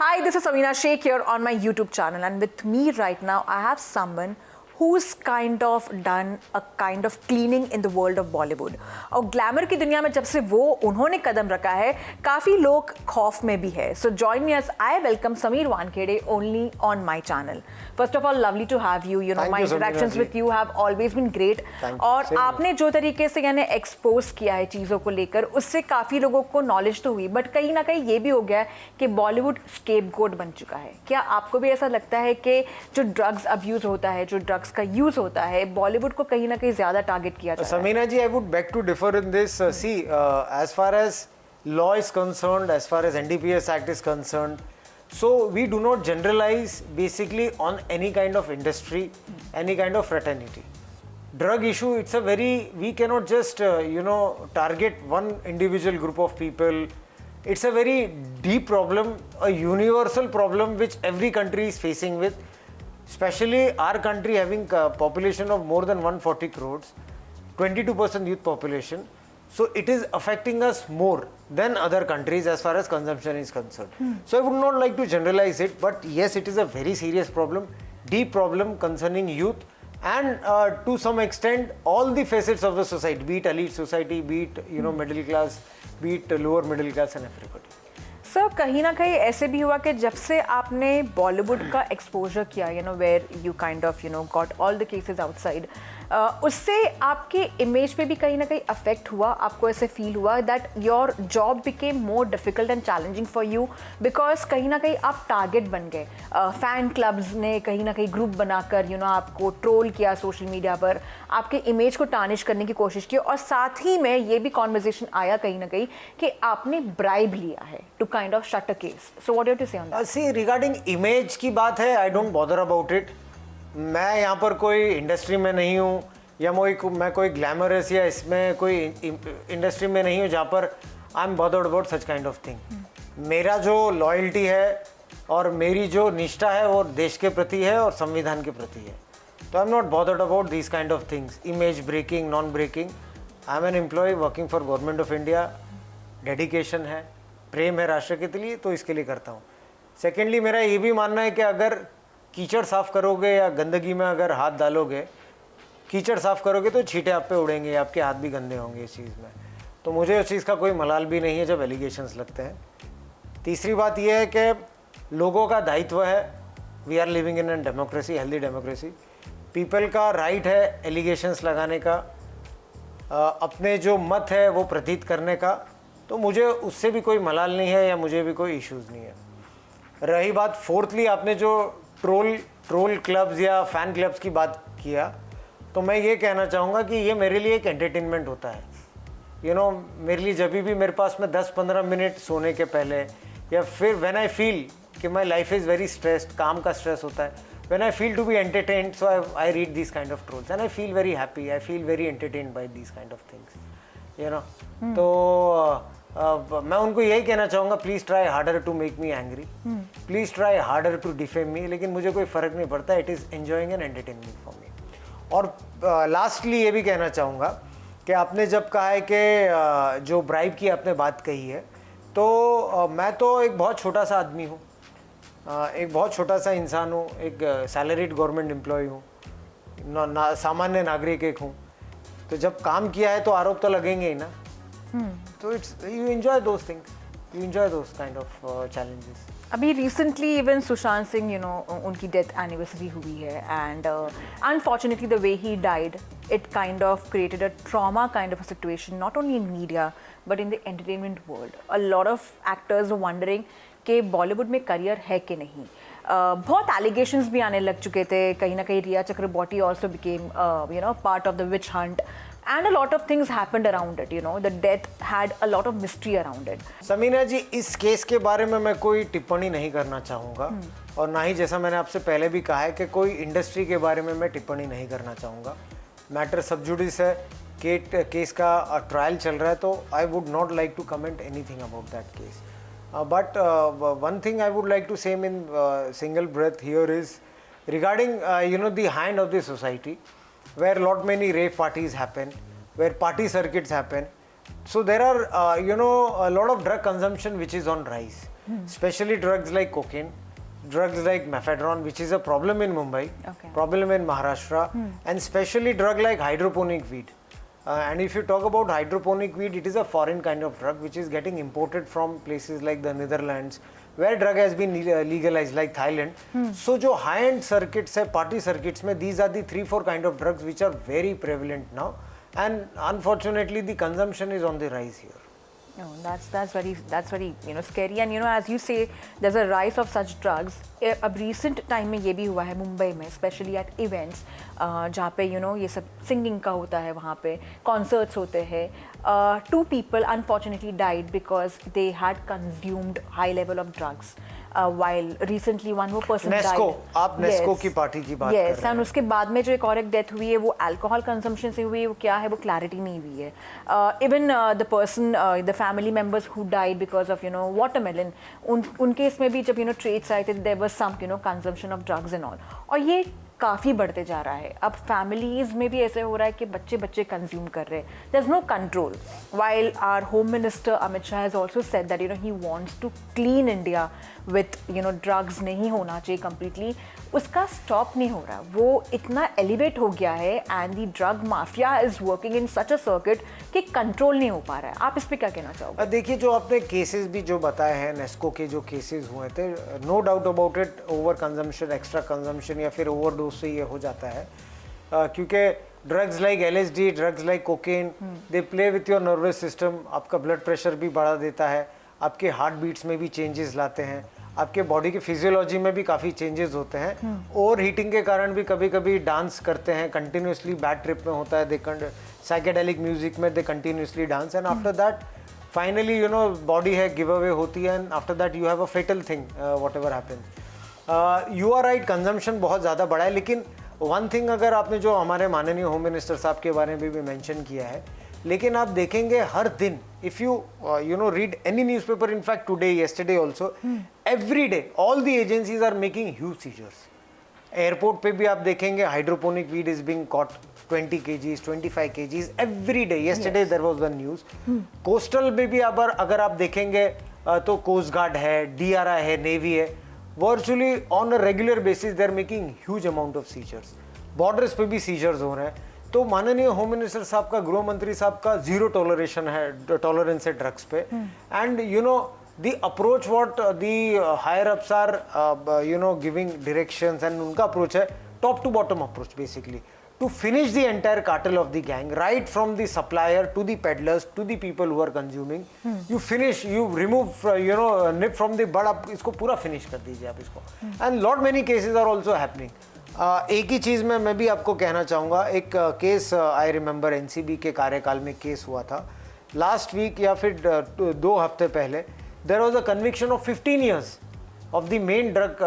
Hi, this is Amina Sheikh here on my YouTube channel, and with me right now I have someone who's kind of done a kind of cleaning in the world of Bollywood. और glamour की दुनिया में जब से वो उन्होंने कदम रखा है, काफ़ी लोग खौफ में भी है. So join me as I welcome Sameer Wankhede only on my channel. First of all, lovely to have you. You know, my interactions with you have always been great. और आपने जो तरीके से यानी एक्सपोज किया है चीज़ों को लेकर, उससे काफ़ी लोगों को नॉलेज तो हुई, बट कहीं ना कहीं ये भी हो गया कि बॉलीवुड स्केपगोट बन चुका है. क्या आपको भी ऐसा लगता है कि जो ड्रग्स अब्यूज होता है, जो ड्रग्स का यूज होता है, बॉलीवुड को कहीं ना कहीं ज्यादा टारगेट किया जाता है? Samina ji, I would beg to differ in this. As far as law is concerned, as far as NDPS Act is concerned, so we do not generalize basically on any kind of industry, any kind of fraternity. Drug issue, it's a very, we cannot just, target one individual group of people. It's a very deep problem, a universal problem which every country is facing with. Especially our country having a population of more than 140 crores, 22% youth population. So it is affecting us more than other countries as far as consumption is concerned. So I would not like to generalize it, but yes, it is a very serious problem, deep problem concerning youth and to some extent all the facets of the society, be it elite society, be it middle class, be it lower middle class and everybody. Sir कहीं ना कहीं ऐसे भी हुआ कि जब से आपने बॉलीवुड का एक्सपोजर किया, where you kind of got all the cases outside, उससे आपके इमेज पे भी कहीं ना कहीं अफेक्ट हुआ? आपको ऐसे फील हुआ that your job became more difficult and challenging for you because कहीं ना कहीं आप टारगेट बन गए? फैन क्लब्स ने कहीं ना कहीं ग्रुप बनाकर आपको ट्रोल किया सोशल मीडिया पर, आपके इमेज को टार्निश करने की कोशिश की, और साथ ही में ये भी कॉन्वर्जेशन आया कहीं ना कहीं कि आपने ब्राइब लिया है to kind of shut a case. So what do you say on that? See regarding image की बात है, I don't bother about it. मैं यहाँ पर कोई इंडस्ट्री में नहीं हूँ या मैं कोई ग्लैमरस या इसमें कोई इंडस्ट्री में नहीं हूँ जहाँ पर I am bothered about such kind of thing. मेरा जो लॉयल्टी है और मेरी जो निष्ठा है वो देश के प्रति है और संविधान के प्रति है. तो I am not bothered about this kind of things, image breaking, non breaking. I am an employ working for government of India. Dedication है, प्रेम है राष्ट्र के लिए, तो इसके लिए करता हूँ. सेकेंडली मेरा ये भी मानना है कि अगर कीचड़ साफ़ करोगे या गंदगी में अगर हाथ डालोगे, कीचड़ साफ़ करोगे तो छींटे आप पे उड़ेंगे, आपके हाथ भी गंदे होंगे इस चीज़ में. तो मुझे उस चीज़ का कोई मलाल भी नहीं है जब एलिगेशंस लगते हैं. तीसरी बात यह है कि लोगों का दायित्व है, we are living in an democracy, healthy democracy. People का राइट है एलिगेशंस लगाने का, अपने जो मत है वो प्रतीत करने का. तो मुझे उससे भी कोई मलाल नहीं है या मुझे भी कोई इश्यूज़ नहीं है. रही बात फोर्थली, आपने जो ट्रोल क्लब्स या फ़ैन क्लब्स की बात किया, तो मैं ये कहना चाहूँगा कि ये मेरे लिए एक एंटरटेनमेंट होता है. मेरे लिए जब भी मेरे पास में 10-15 मिनट सोने के पहले या फिर व्हेन आई फील कि my life is very stressed, काम का स्ट्रेस होता है, when I feel to be entertained, so I read this kind of trolls and I feel very happy, I feel very entertained by this kind of things. तो मैं उनको यही कहना चाहूँगा, please try harder to make me angry, please try harder to defame me, लेकिन मुझे कोई फ़र्क नहीं पड़ता. It is enjoying and entertainment for me. और लास्टली ये भी कहना चाहूँगा कि आपने जब कहा है कि जो ब्राइब की आपने बात कही है, तो मैं तो एक बहुत छोटा सा आदमी हूँ, एक बहुत छोटा सा इंसान हूँ, एक सैलरीड गवर्नमेंट एम्प्लॉय हूँ, सामान्य नागरिक एक हूँ. तो जब काम किया है तो आरोप तो लगेंगे ही ना. तो it's you enjoy those things, you enjoy those kind of challenges. अभी रिसेंटली इवन सुशांत सिंह उनकी डेथ एनिवर्सरी हुई है, and unfortunately the way he died, it kind of created a trauma kind of a situation not only in media but in the entertainment world. A lot of actors were wondering कि बॉलीवुड में career है कि नहीं. बहुत allegations भी आने लग चुके थे. कहीं ना कहीं Rhea Chakraborty also became part of the witch hunt. And a lot of things happened around it, the death had a lot of mystery around it. Sameena ji, इस केस के बारे में मैं कोई टिप्पणी नहीं करना चाहूँगा, और ना ही, जैसा मैंने आपसे पहले भी कहा है, कि कोई इंडस्ट्री के बारे में मैं टिप्पणी नहीं करना चाहूँगा. मैटर सब जुडिस है, केस का ट्रायल चल रहा है, तो I would not like to comment anything about that case. But one thing I would like to say in single breath here is regarding the hand of the society, where lot many rave parties happen, where party circuits happen. So there are a lot of drug consumption which is on rise. especially drugs like cocaine, drugs like mephedrone, which is a problem in Mumbai, problem in Maharashtra, and especially drug like hydroponic weed. And if you talk about hydroponic weed, it is a foreign kind of drug which is getting imported from places like the Netherlands, where drug has been legalized, like Thailand. So जो high-end circuits है, party circuits में, these are the 3-4 kind of drugs which are very prevalent now, and unfortunately the consumption is on the rise here. No, that's very scary. And as you say, there's a rise of such drugs. अब recent time में ये भी हुआ है मुंबई में, especially at events जहाँ पे ये सब singing का होता है, वहाँ पे concerts होते हैं. 2 people unfortunately died because they had consumed high level of drugs. While recently one more person died. आप नेस्को की पार्टी की बात कर रहे हैं. and उसके बाद में जो एक और एक डेथ हुई है वो अल्कोहल कंजम्पशन से हुई है, वो क्या है वो क्लैरिटी नहीं हुई है. Even the person the family members who died because of watermelon, उनके इसमें भी जब ट्रेट्स आए थे, there was some consumption of drugs and all, और ये काफ़ी बढ़ते जा रहा है. अब फैमिलीज़ में भी ऐसे हो रहा है कि बच्चे कंज्यूम कर रहे हैं. There is no control. While our home minister Amit Shah has also said that he wants to clean India with drugs नहीं होना चाहिए कंप्लीटली, उसका स्टॉप नहीं हो रहा. वो इतना एलिवेट हो गया है and the drug mafia is working in such a circuit कि कंट्रोल नहीं हो पा रहा है. आप इस पर क्या कहना चाहोगे? देखिए, जो आपने केसेस भी जो बताए हैं, नेस्को के जो केसेस हुए थे, no doubt about it, over consumption, extra consumption या फिर ओवरडोज से ये हो जाता है. क्योंकि drugs like LSD, drugs like cocaine, they play with your nervous system. आपका ब्लड प्रेशर भी बढ़ा देता है, आपके हार्ट बीट्स में भी चेंजेस लाते हैं, आपके बॉडी के फिजियोलॉजी में भी काफ़ी चेंजेस होते हैं. ओवर हीटिंग के कारण भी कभी कभी डांस करते हैं, कंटिन्यूसली बैड ट्रिप में होता है, दे साइकेडेलिक म्यूजिक में they continuously dance, and after that finally body है गिव अवे होती है, and after that you have a fatal thing whatever happen. You are right, consumption बहुत ज़्यादा बढ़ा है. लेकिन वन थिंग, अगर आपने जो हमारे माननीय होम मिनिस्टर साहब के बारे में भी मेंशन किया है, लेकिन आप देखेंगे हर दिन, if you read any newspaper, in fact today, yesterday also, every day all the agencies are making huge seizures. Airport पे भी आप देखेंगे hydroponic weed is being caught, 20 kgs, 25 kgs every day. Yesterday there was the news. Coastal में भी अगर आप देखेंगे तो कोस्ट गार्ड है, DRI है, नेवी है, virtually on a regular basis they are making huge amount of seizures. Borders पे भी सीजर्स हो रहे हैं. तो माननीय होम मिनिस्टर साहब का, गृह मंत्री साहब का जीरो टॉलरेंस है ड्रग्स पे. And the approach what the higher ups are giving directions, and उनका approach है top to bottom approach basically to finish the entire cartel of the gang, right from the supplier to the peddlers to the people who are consuming. You finish, you remove nip from the bud, आप इसको पूरा finish कर दीजिए आप इसको. and lot many cases are also happening. एक ही चीज़ में मैं भी आपको कहना चाहूँगा. एक केस आई रिमेंबर NCB के कार्यकाल में केस हुआ था लास्ट वीक या फिर 2 हफ्ते पहले. There was a conviction of 15 years of the main drug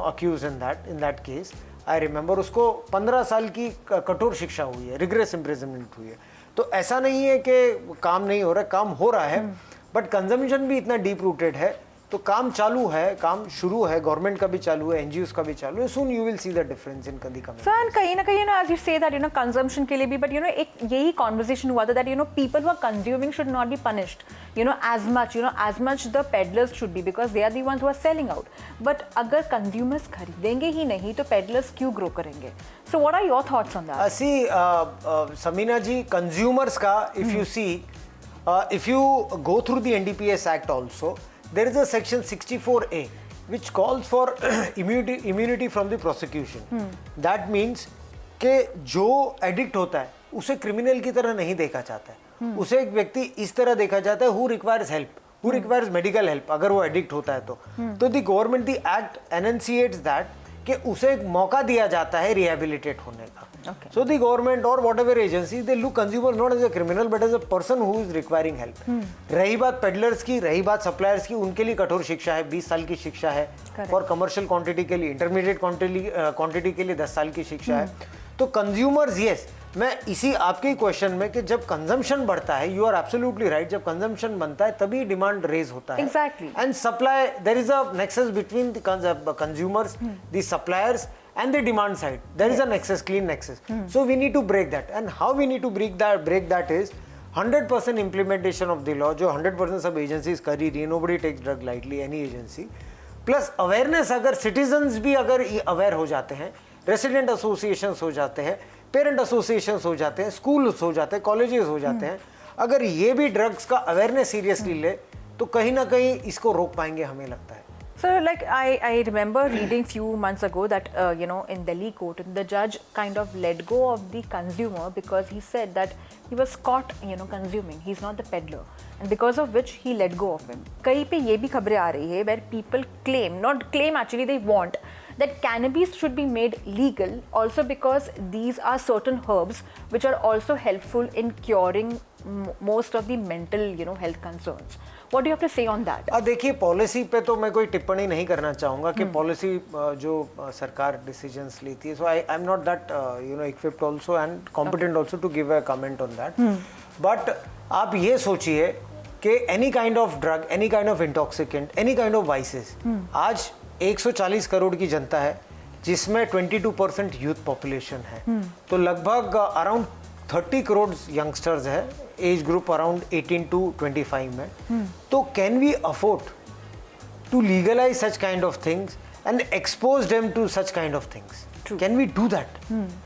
accused in that case. I remember उसको 15 साल की कठोर शिक्षा हुई है, rigorous imprisonment हुई है. तो ऐसा नहीं है कि काम नहीं हो रहा है, काम हो रहा है, बट कंजम्पशन भी इतना डीप रूटेड है. तो काम चालू है, काम शुरू है, गवर्नमेंट का भी चालू है, NGOs का भी चालू है. Soon you will see the difference in कदी कमिंग. सर, कहीं ना कहीं as you say that consumption के लिए भी, बट एक यही कॉन्वर्सेशन हुआ था that people who are consuming should not be punished as much the peddlers should be, because they are the ones who are selling out. but अगर consumers खरीदेंगे ही नहीं तो peddlers क्यों ग्रो करेंगे? so what are your thoughts on that? see Sameena ji, consumers का if you go through the NDPS Act also, there is a section 64A which calls for immunity from the prosecution. That means कि जो addict होता है उसे criminal की तरह नहीं देखा जाता है. उसे एक व्यक्ति इस तरह देखा जाता है who requires help, who requires medical help, अगर वो एडिक्ट होता है तो the government, the act enunciates that कि उसे एक मौका दिया जाता है रिहेबिलिटेट होने का. So the government or whatever agencies, they look consumer not as a criminal but as a person who is requiring help. रही बात पेडलर्स की, रही बात सप्लायर्स की, उनके लिए कठोर शिक्षा है, 20 साल की शिक्षा है. फॉर कमर्शियल क्वांटिटी के लिए, इंटरमीडिएट क्वांटिटी के लिए 10 साल की शिक्षा है. तो कंज्यूमर्स, यस, मैं इसी आपके क्वेश्चन में कि जब कंजम्पशन बढ़ता है, यू आर एब्सोल्युटली राइट, जब कंजम्पशन बनता है तभी डिमांड रेज होता है. Exactly. And supply, there is a nexus between the consumers, the suppliers and the demand side. There is a nexus, clean nexus. So we need to break that. And how we need to break that is, 100% implementation of the law, जो 100% सब agencies कर ही रही है, nobody takes drug lightly, any agency. Plus awareness, अगर citizens भी अगर aware हो जाते हैं, रेसिडेंट एसोसिएशंस हो जाते हैं, पेरेंट एसोसिएशंस हो जाते हैं, स्कूल्स हो जाते हैं, कॉलेजेस हो जाते हैं, अगर ये भी ड्रग्स का अवेयरनेस सीरियसली ले तो कहीं ना कहीं इसको रोक पाएंगे, हमें लगता है. So, like I remember reading few months ago that in Delhi court, the judge kind of let go of the consumer because he said that he was caught consuming. He's not the peddler, and because of which he let go of him. कहीं पे ये भी खबरें आ रही है where people claim actually they want that cannabis should be made legal also because these are certain herbs which are also helpful in curing most of the mental health concerns. What do you have to say on that? देखिए, policy पे तो मैं कोई टिप्पणी नहीं करना चाहूँगा कि पॉलिसी जो सरकार डिसीजंस लेती है, so I am not that equipped also and competent also to give a comment on that. But आप ये सोचिए कि any kind of drug, any kind of intoxicant, any kind of vices, आज 140 करोड़ की जनता है जिसमें 22% यूथ पॉपुलेशन है, तो लगभग अराउंड 30 करोड़ यंगस्टर्स है, एज ग्रुप अराउंड 18 to 25 में. तो can we afford to legalise such kind of things and expose them to such kind of things? Can we do that?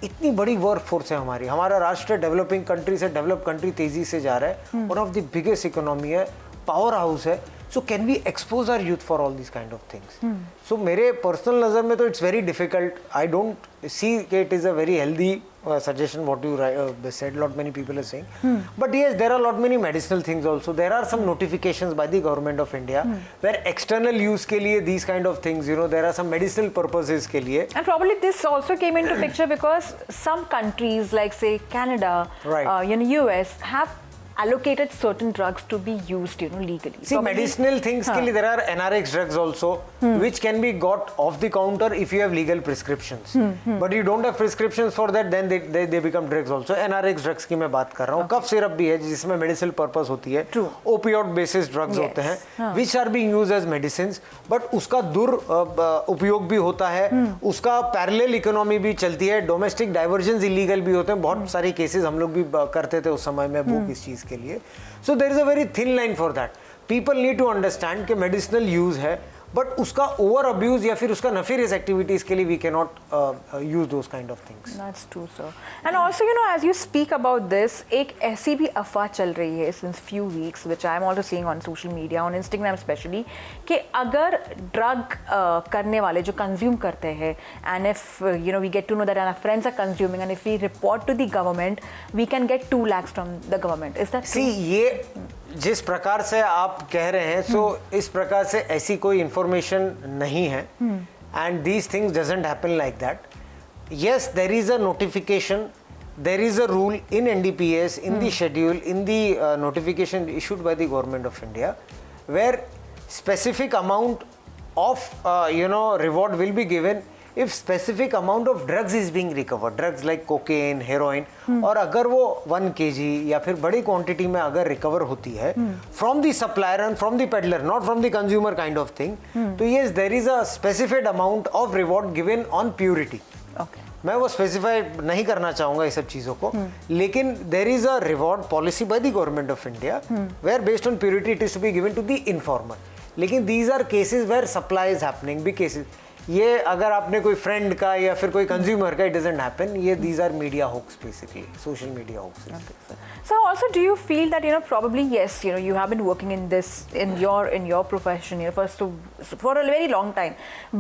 इतनी बड़ी वर्क फोर्स है हमारी, हमारा राष्ट्र डेवलपिंग कंट्री से डेवलप कंट्री तेजी से जा रहा है, one of the biggest economy है, पावर हाउस है. So can we expose our youth for all these kind of things? So मेरे पर्सनल नज़र में तो it's very difficult. I don't see it is a very healthy suggestion what you said. Lot many people are saying. But yes, there are lot many medicinal things also. There are some notifications by the government of India where external use के लिए these kind of things, there are some medicinal purposes के लिए. And probably this also came into picture because some countries like say Canada, Right. US have allocated certain drugs to be used legally. See, medicinal things के लिए there are NRX drugs also which can be got off the counter if you have legal prescriptions. But you don't have prescriptions for that, then they become drugs also. NRX drugs की मैं बात कर रहा हूँ. Cough syrup भी है जिसमें medicinal purpose होती है. Opioid basis drugs होते हैं which are being used as medicines, but उसका उपयोग भी होता है, उसका parallel economy भी चलती है, domestic diversions illegal भी होते हैं. बहुत सारे cases हम लोग भी करते थे उस समय में बुक इस चीज के लिए. So there is a very thin line for that. People need to understand कि medicinal use है, but उसका over abuse या फिर उसका nefarious activities के लिए we cannot use those kind of things. That's true, sir. And also, as you speak about this, एक ऐसी भी अफवाह चल रही है since few weeks, which I am also seeing on social media, on Instagram especially, कि अगर drug करने वाले जो consume करते हैं, and if we get to know that our friends are consuming, and if we report to the government, we can get 2 lakhs from the government. Is that true? See, ये जिस प्रकार से आप कह रहे हैं, सो इस प्रकार से ऐसी कोई इंफॉर्मेशन नहीं है, and these things doesn't happen like that. yes, there is a notification, there is a rule in NDPS, in the schedule, in the notification issued by the government of India, where specific amount of reward will be given if specific amount of drugs is being recovered, drugs like cocaine, heroin, और अगर वो 1 kg या फिर बड़ी quantity में अगर recover होती है from the supplier and from the peddler, not from the consumer kind of thing, तो yes, there is a specified amount of reward given on purity. Okay. मैं वो स्पेसिफाई नहीं करना चाहूँगा ये सब चीज़ों को, लेकिन there is a reward policy by the government of India where based on purity it is to be given to the informer. लेकिन these are cases where supply is happening, big cases. ये अगर आपने कोई friend का या फिर कोई consumer का, इट डजंट हैपन. ये these are media hoax, basically social media hoax. So also, do you feel that probably yes, you have been working in this in your profession for a very long time,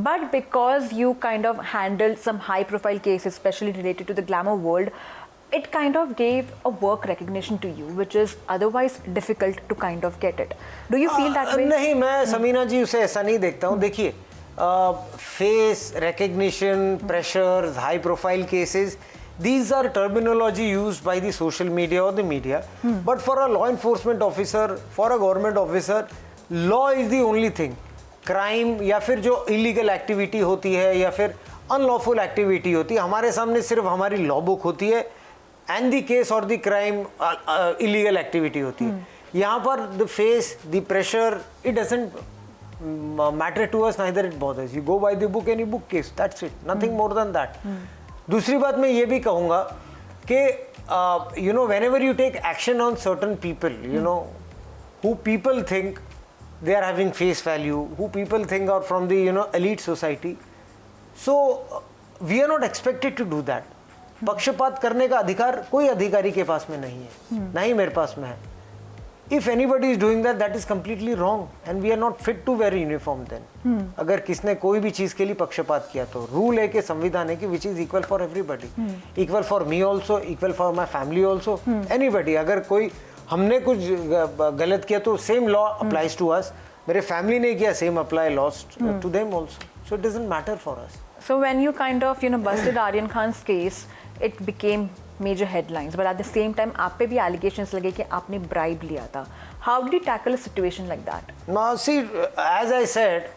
but because you kind of handled some high profile cases, especially related to the glamour world, it kind of gave a work recognition to you, which is otherwise difficult to kind of get it. Do you feel that way? नहीं, मैं समीना जी उसे ऐसा नहीं देखता हूँ. देखिए, face recognition, pressures, high profile cases, these are terminology used by the social media or the media. But for a law enforcement officer, for a government officer, law is the only thing. Crime या फिर जो illegal activity होती है या फिर unlawful activity होती है, हमारे सामने सिर्फ हमारी law book होती है and the case or the crime illegal activity होती है. यहाँ पर the face, the pressure, it doesn't matter to us, neither it bothers. You go by the book and you book case, that's it, nothing more than that. दूसरी बात मैं ये भी कहूँगा कि you know, whenever you take action on certain people, you know, who people think they are having face value, who people think are from the, you know, elite society, so we are not expected to do that. पक्षपात करने का अधिकार कोई अधिकारी के पास में नहीं है, ना ही मेरे पास में है. If anybody is doing that, that is completely wrong, and we are not fit to wear uniform then. अगर किसने कोई भी चीज के लिए पक्षपात किया तो रूल है कि संविधान है कि which is equal for everybody, equal for me also, equal for my family also, anybody. अगर कोई हमने कुछ गलत किया तो same law applies to us. मेरे family ने किया same apply laws to them also. So it doesn't matter for us. So when you kind of, you know, busted Aryan Khan's case, it became major headlines, but at the same time आप पे भी allegations लगे कि आपने bribe लिया था. How did you tackle a situation like that? Now see, as I said,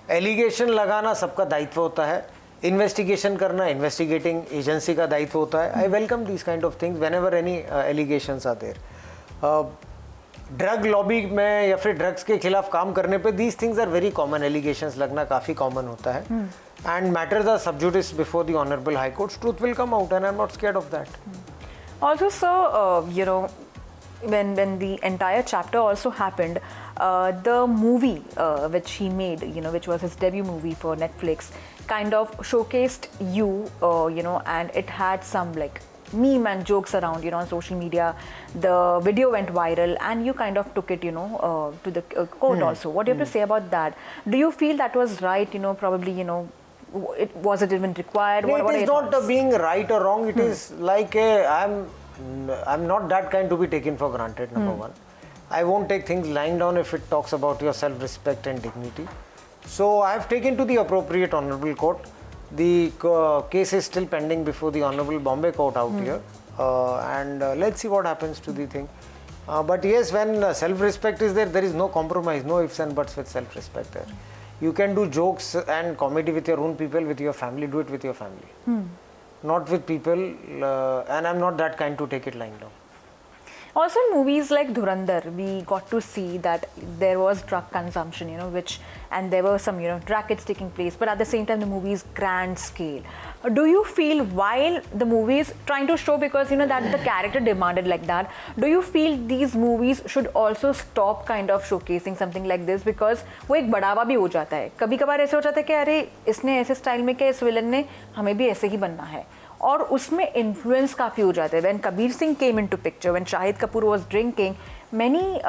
allegation लगाना सबका दायित्व होता है, investigation करना investigating agency का दायित्व होता है. I welcome these kind of things whenever any allegations are there. Drug lobby में या फिर ड्रग्स के खिलाफ काम करने पे these things are very common, allegations लगना काफ़ी common होता है. And matters are sub judice before the Honorable High Court. Truth will come out, and I'm not scared of that. Also, sir, you know, when the entire chapter also happened, the movie which he made, you know, which was his debut movie for Netflix, kind of showcased you, you know, and it had some like meme and jokes around, you know, on social media. The video went viral, and you kind of took it, you know, to the court also. What do you have to say about that? Do you feel that was right? You know, probably, you know, was it even required? No, it is not being right or wrong. It is like I'm not that kind to be taken for granted. Number one, I won't take things lying down if it talks about your self-respect and dignity. So I have taken to the appropriate honorable court. The case is still pending before the Honorable Bombay Court out here, and let's see what happens to the thing. But yes, when self-respect is there, there is no compromise, no ifs and buts with self-respect there. You can do jokes and comedy with your own people, with your family, do it with your family. Not with people, and I'm not that kind to take it lying down. Also, in movies like Dhurandhar, we got to see that there was drug consumption, you know, and there were some, you know, rackets taking place, but at the same time, the movie is grand scale. Do you feel while the movie is trying to show, because, you know, that the character demanded like that, do you feel these movies should also stop kind of showcasing something like this, because वो एक बढ़ावा भी हो जाता है. कभी-कभार ऐसे हो जाता है कि अरे इसने ऐसे स्टाइल में किया, इस विलन ने हमें भी ऐसे ही बनना है. और उसमें इन्फ्लुएंस काफ़ी हो जाते हैं. When Kabir Singh came into picture, when Shahid Kapoor was drinking, many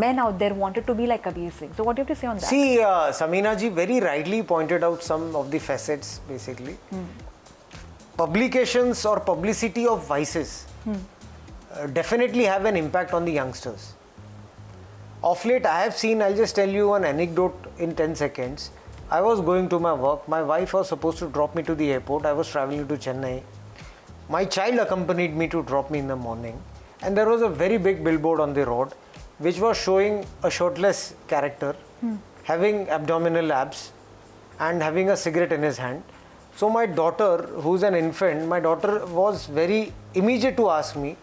men out there wanted to be like Kabir Singh. So what do you have to say on that? See, Samina ji very rightly pointed out some of the facets basically. Publications or publicity of vices definitely have an impact on the youngsters. Of late, I have seen, I'll just tell you an anecdote in 10 seconds. I was going to my work. My wife was supposed to drop me to the airport. I was traveling to Chennai. My child accompanied me to drop me in the morning. And there was a very big billboard on the road which was showing a shirtless character having abdominal abs and having a cigarette in his hand. So my daughter, who's an infant, my daughter was very immediate to ask me,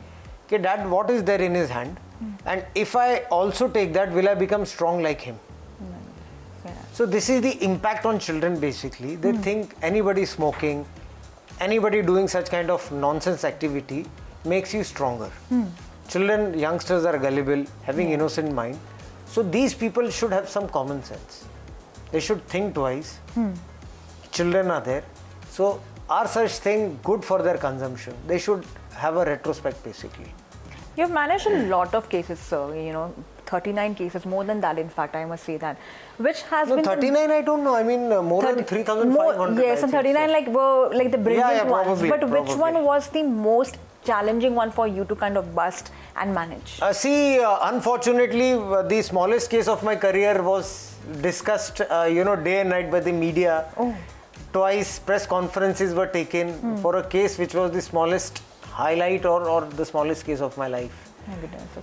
"Okay, Dad, what is there in his hand? And if I also take that, will I become strong like him?" So this is the impact on children basically. They think anybody smoking, anybody doing such kind of nonsense activity makes you stronger. Children, youngsters are gullible, having innocent mind. So these people should have some common sense. They should think twice. Children are there. So are such things good for their consumption? They should have a retrospect basically. You've managed a lot of cases, sir, you know, 39 cases, more than that in fact, I must say that. Which has No, been... 39 I don't know, I mean more than 3,500. Yes, and 39 like were like the brilliant ones. probably, But which probably. one was the most challenging one for you to kind of bust and manage? See, unfortunately, the smallest case of my career was discussed, you know, day and night by the media. Twice press conferences were taken for a case which was the smallest highlight or the smallest case of my life.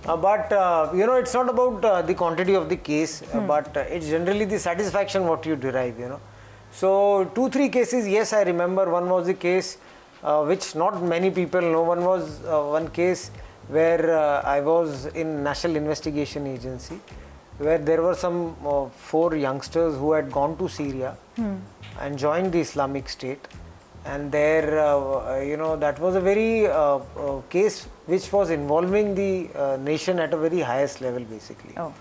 But you know, it's not about the quantity of the case, but it's generally the satisfaction what you derive, you know. So 2-3 cases, yes, I remember. One was the case which not many people know. One was one case where I was in National Investigation Agency, where there were some 4 youngsters who had gone to Syria and joined the Islamic State. and there, that was a very case which was involving the nation at a very highest level, basically. Oh.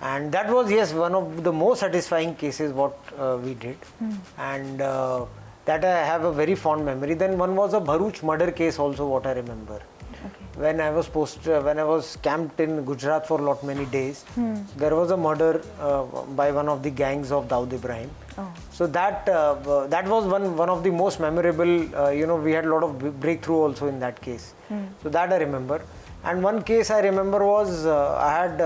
And that was, yes, one of the most satisfying cases what we did. And that I have a very fond memory. Then one was a Bharuch murder case also, what I remember. When I was camped in Gujarat for many days, there was a murder by one of the gangs of Dawood Ibrahim. Oh. So that was one of the most memorable. We had a lot of breakthrough also in that case. So that I remember. And one case I remember was I had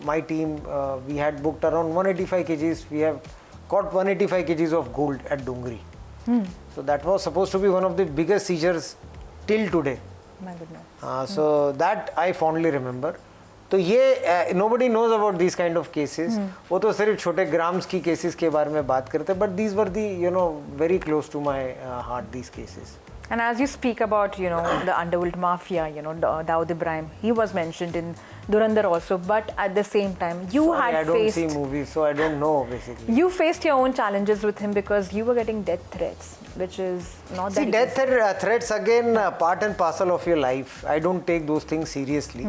my team. We had booked around 185 kgs. We have caught 185 kgs of gold at Dungri. So that was supposed to be one of the biggest seizures till today. My goodness. So that I fondly remember. तो ये nobody knows about these kind of cases. वो तो सिर्फ छोटे grams की cases के बारे में बात करते हैं. But these were the very close to my heart, these cases. And as you speak about, the underworld mafia, Dawood Ibrahim, he was mentioned in Dhurandhar also, but at the same time, I don't see movies, so I don't know, basically. You faced your own challenges with him because you were getting death threats, which is not that easy. Death threats, again, part and parcel of your life. I don't take those things seriously,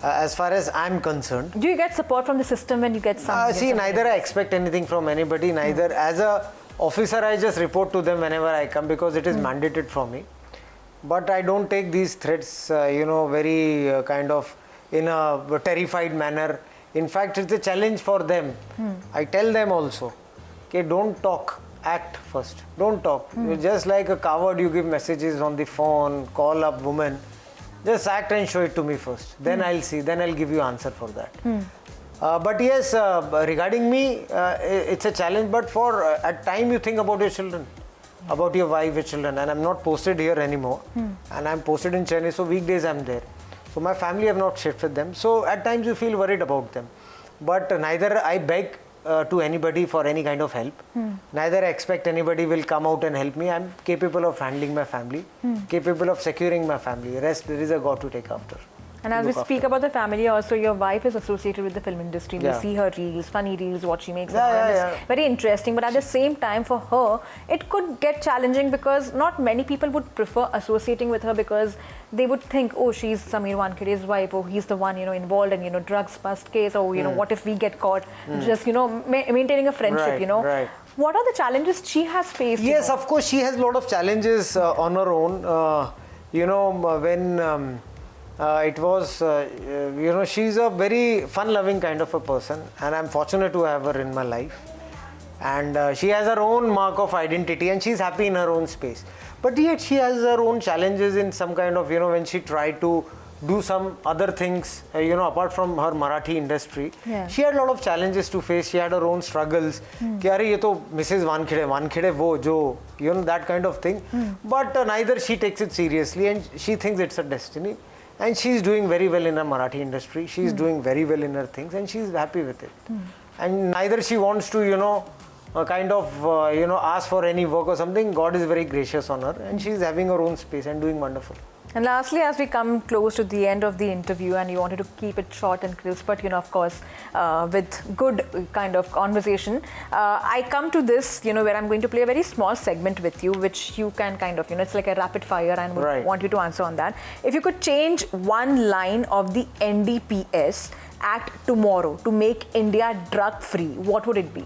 as far as I'm concerned. Do you get support from the system when you get something? Neither I expect anything from anybody, neither as a officer, I just report to them whenever I come because it is mandated for me. But I don't take these threats, very kind of in a terrified manner. In fact, it's a challenge for them. I tell them also, okay, don't talk, act first. Don't talk. You're just like a coward, you give messages on the phone, call up women. Just act and show it to me first. Then I'll see, then I'll give you answer for that. But yes, regarding me, it's a challenge. But for at time you think about your children, about your wife, your children. And I'm not posted here anymore. And I'm posted in Chennai, so weekdays I'm there. So my family have not shifted them. So at times you feel worried about them. But neither I beg to anybody for any kind of help. Neither I expect anybody will come out and help me. I'm capable of handling my family, capable of securing my family. The rest, there is a God to take after. And as we speak about the family also, your wife is associated with the film industry. We see her reels, funny reels, what she makes. It's very interesting. But at the same time, for her, it could get challenging because not many people would prefer associating with her because they would think, oh, she's Sameer Wankhede's wife, or he's the one, involved in, drugs bust case, or, what if we get caught? Just, maintaining a friendship, Right. What are the challenges she has faced? Yes, of course, she has a lot of challenges on her own. When... it was, she's a very fun-loving kind of a person, and I'm fortunate to have her in my life. And she has her own mark of identity, and she's happy in her own space. But yet she has her own challenges in some kind of, when she tried to do some other things, apart from her Marathi industry. She had a lot of challenges to face. She had her own struggles. कि अरे ये तो Mrs. Wankhede वो जो, that kind of thing. But neither she takes it seriously, and she thinks it's a destiny. And she's doing very well in her Marathi industry. She's doing very well in her things, and she's happy with it. And neither she wants to, ask for any work or something. God is very gracious on her, and she's having her own space and doing wonderful. And lastly, as we come close to the end of the interview, and you wanted to keep it short and crisp, but of course, with good kind of conversation, I come to this, where I'm going to play a very small segment with you, which you can kind of, it's like a rapid fire, and would want you to answer on that. If you could change one line of the NDPS Act tomorrow to make India drug-free, what would it be?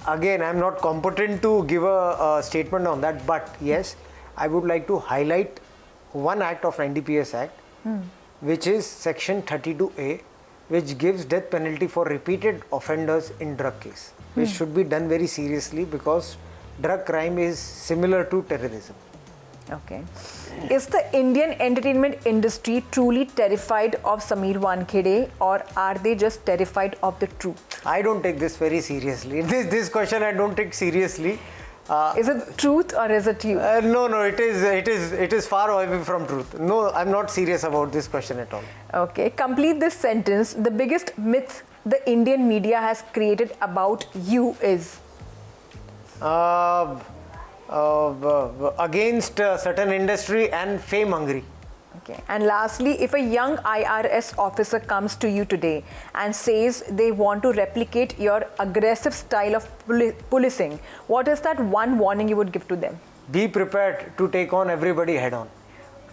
Again, I'm not competent to give a statement on that, but yes, I would like to highlight one act of NDPS Act, which is Section 32A, which gives death penalty for repeated offenders in drug case, which should be done very seriously because drug crime is similar to terrorism. Okay. Is the Indian entertainment industry truly terrified of Sameer Wankhede, or are they just terrified of the truth? I don't take this very seriously. This question I don't take seriously. Is it truth or is it you? No, it is far away from truth. No, I'm not serious about this question at all. Okay, complete this sentence. The biggest myth the Indian media has created about you is? Against certain industry and fame hungry. Okay. And lastly, if a young IRS officer comes to you today and says they want to replicate your aggressive style of policing, what is that one warning you would give to them? Be prepared to take on everybody head on.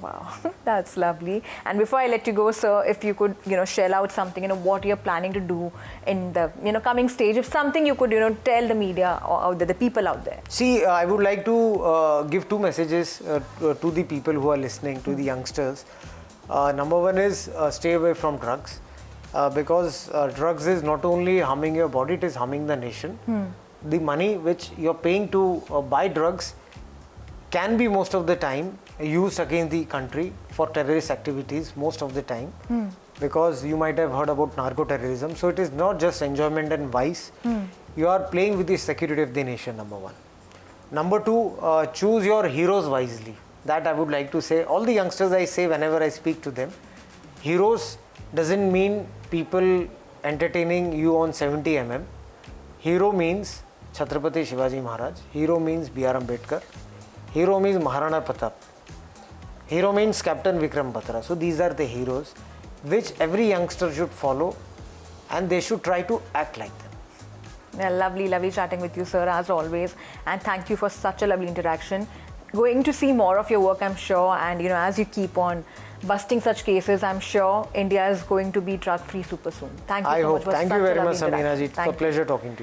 Wow, that's lovely. And before I let you go, sir, if you could, shell out something, what you're planning to do in the, coming stage, if something you could, tell the media or the people out there. See, I would like to give two messages to the people who are listening, to the youngsters. Number one is stay away from drugs, because drugs is not only harming your body, it is harming the nation. The money which you're paying to buy drugs can be most of the time used against the country for terrorist activities most of the time, because you might have heard about narco-terrorism. So it is not just enjoyment and vice. You are playing with the security of the nation, number one. Number two, choose your heroes wisely. That I would like to say. All the youngsters I say whenever I speak to them, heroes doesn't mean people entertaining you on 70 mm. Hero means Chhatrapati Shivaji Maharaj. Hero means B.R. Ambedkar. Hero means Maharana Pratap. Hero means Captain Vikram Batra. So these are the heroes which every youngster should follow, and they should try to act like them. Yeah, lovely, lovely chatting with you, sir, as always. And thank you for such a lovely interaction. Going to see more of your work, I'm sure. And, as you keep on busting such cases, I'm sure India is going to be drug-free super soon. Thank you so much for such a lovely interaction. I hope. Thank you very much, Sameena ji. It's a pleasure talking to you.